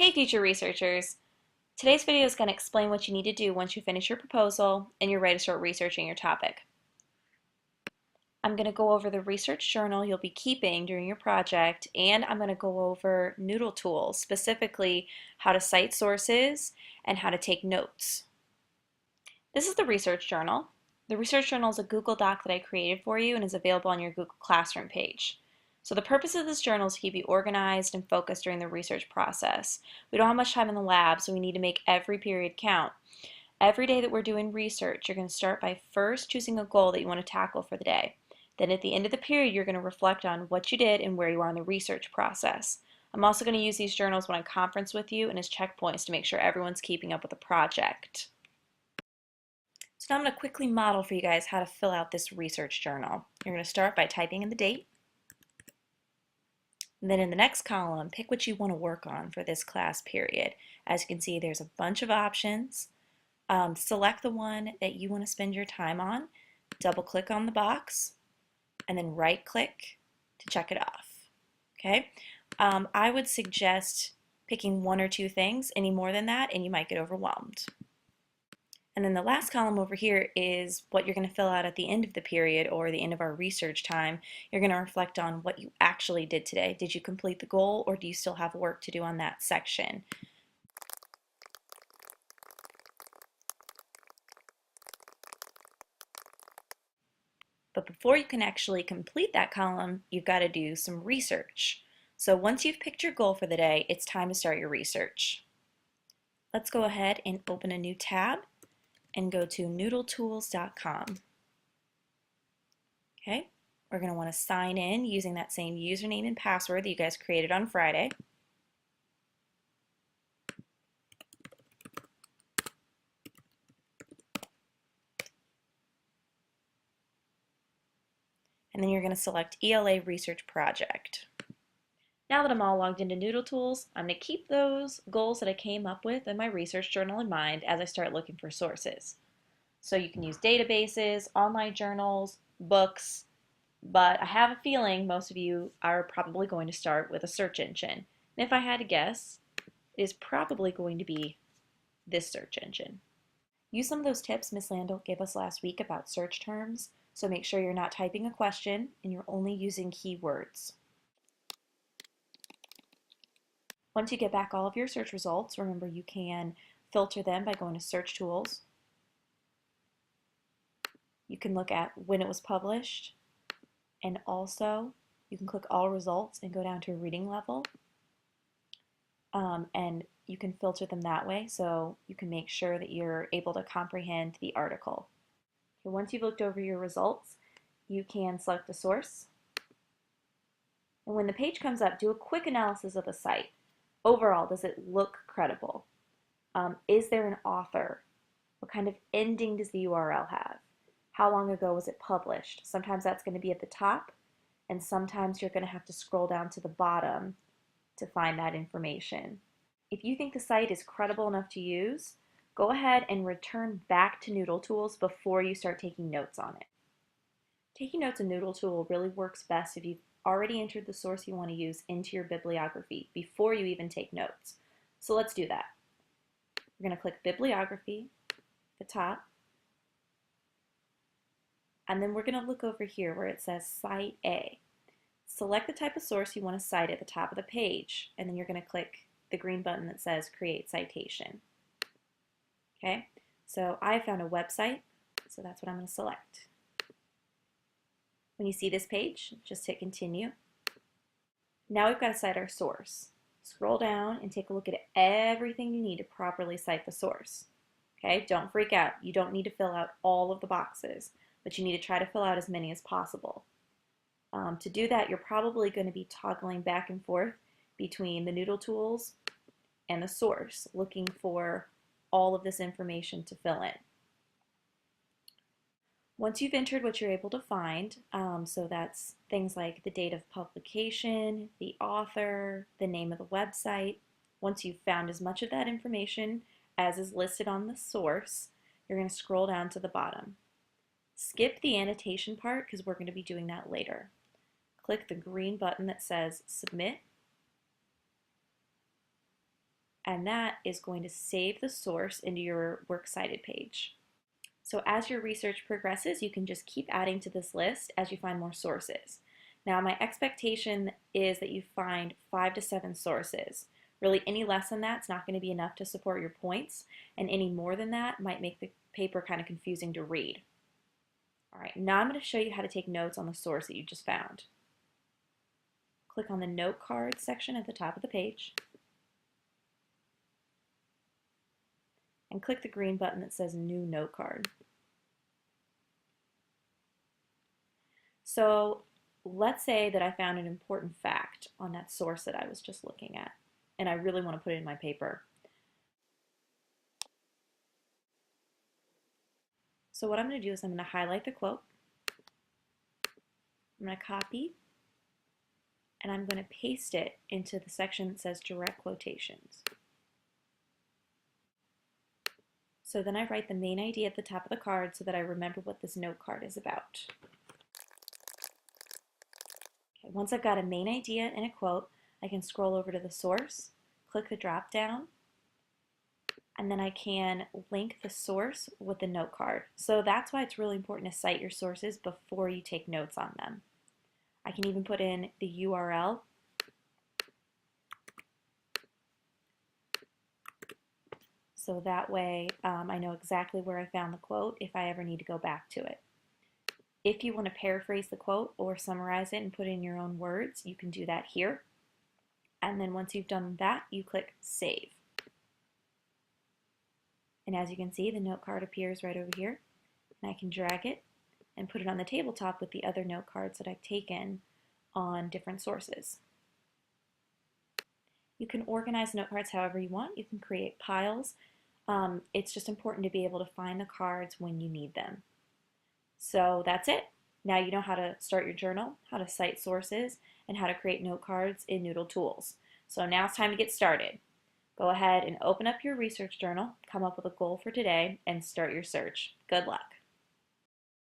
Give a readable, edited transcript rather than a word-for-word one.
Hey future researchers! Today's video is going to explain what you need to do once you finish your proposal and you're ready to start researching your topic. I'm going to go over the research journal you'll be keeping during your project, and I'm going to go over Noodle Tools, specifically how to cite sources and how to take notes. This is the research journal. The research journal is a Google Doc that I created for you and is available on your Google Classroom page. So the purpose of this journal is to keep you organized and focused during the research process. We don't have much time in the lab, so we need to make every period count. Every day that we're doing research, you're going to start by first choosing a goal that you want to tackle for the day. Then at the end of the period, you're going to reflect on what you did and where you are in the research process. I'm also going to use these journals when I conference with you and as checkpoints to make sure everyone's keeping up with the project. So now I'm going to quickly model for you guys how to fill out this research journal. You're going to start by typing in the date. And then in the next column, pick what you want to work on for this class period. As you can see, there's a bunch of options. Select the one that you want to spend your time on, double click on the box, and then right click to check it off. Okay? I would suggest picking one or two things. Any more than that, and you might get overwhelmed. And then the last column over here is what you're going to fill out at the end of the period or the end of our research time. You're going to reflect on what you actually did today. Did you complete the goal, or do you still have work to do on that section? But before you can actually complete that column, you've got to do some research. So once you've picked your goal for the day, it's time to start your research. Let's go ahead and open a new tab and go to noodletools.com. Okay, we're going to want to sign in using that same username and password that you guys created on Friday. And then you're going to select ELA Research Project. Now that I'm all logged into Noodle Tools, I'm going to keep those goals that I came up with in my research journal in mind as I start looking for sources. So you can use databases, online journals, books, but I have a feeling most of you are probably going to start with a search engine. And if I had to guess, it is probably going to be this search engine. Use some of those tips Ms. Landau gave us last week about search terms, so make sure you're not typing a question and you're only using keywords. Once you get back all of your search results, remember you can filter them by going to Search Tools. You can look at when it was published, and also you can click All Results and go down to Reading Level. And you can filter them that way, so you can make sure that you're able to comprehend the article. So once you've looked over your results, you can select the source. And when the page comes up, do a quick analysis of the site. Overall, does it look credible? Is there an author? What kind of ending does the URL have? How long ago was it published? Sometimes that's going to be at the top, and sometimes you're going to have to scroll down to the bottom to find that information. If you think the site is credible enough to use, go ahead and return back to Noodle Tools before you start taking notes on it. Taking notes in Noodle Tool really works best if you've already entered the source you want to use into your bibliography before you even take notes. So let's do that. We're going to click Bibliography at the top, and then we're going to look over here where it says Cite A. Select the type of source you want to cite at the top of the page, and then you're going to click the green button that says Create Citation. Okay, so I found a website, so that's what I'm going to select. When you see this page, just hit Continue. Now we've got to cite our source. Scroll down and take a look at everything you need to properly cite the source. Okay, don't freak out. You don't need to fill out all of the boxes, but you need to try to fill out as many as possible. To do that, you're probably going to be toggling back and forth between the Noodle Tools and the source, looking for all of this information to fill in. Once you've entered what you're able to find, so that's things like the date of publication, the author, the name of the website, once you've found as much of that information as is listed on the source, you're going to scroll down to the bottom. Skip the annotation part because we're going to be doing that later. Click the green button that says Submit. and that is going to save the source into your Works Cited page. So as your research progresses, you can just keep adding to this list as you find more sources. Now, my expectation is that you find 5 to 7 sources. Really, any less than that's not going to be enough to support your points, and any more than that might make the paper kind of confusing to read. All right, now I'm going to show you how to take notes on the source that you just found. Click on the Note Cards section at the top of the page, and click the green button that says New Note Card. So let's say that I found an important fact on that source that I was just looking at, and I really want to put it in my paper. So what I'm going to do is I'm going to highlight the quote, I'm going to copy, and I'm going to paste it into the section that says direct quotations. So then I write the main idea at the top of the card so that I remember what this note card is about. Okay, once I've got a main idea and a quote, I can scroll over to the source, click the drop down, and then I can link the source with the note card. So that's why it's really important to cite your sources before you take notes on them. I can even put in the URL so that way I know exactly where I found the quote if I ever need to go back to it. If you want to paraphrase the quote or summarize it and put it in your own words, you can do that here. And then once you've done that, you click Save. And as you can see, the note card appears right over here. And I can drag it and put it on the tabletop with the other note cards that I've taken on different sources. You can organize note cards however you want. You can create piles. It's just important to be able to find the cards when you need them. So that's it. Now you know how to start your journal, how to cite sources, and how to create note cards in Noodle Tools. So now it's time to get started. Go ahead and open up your research journal, come up with a goal for today, and start your search. Good luck.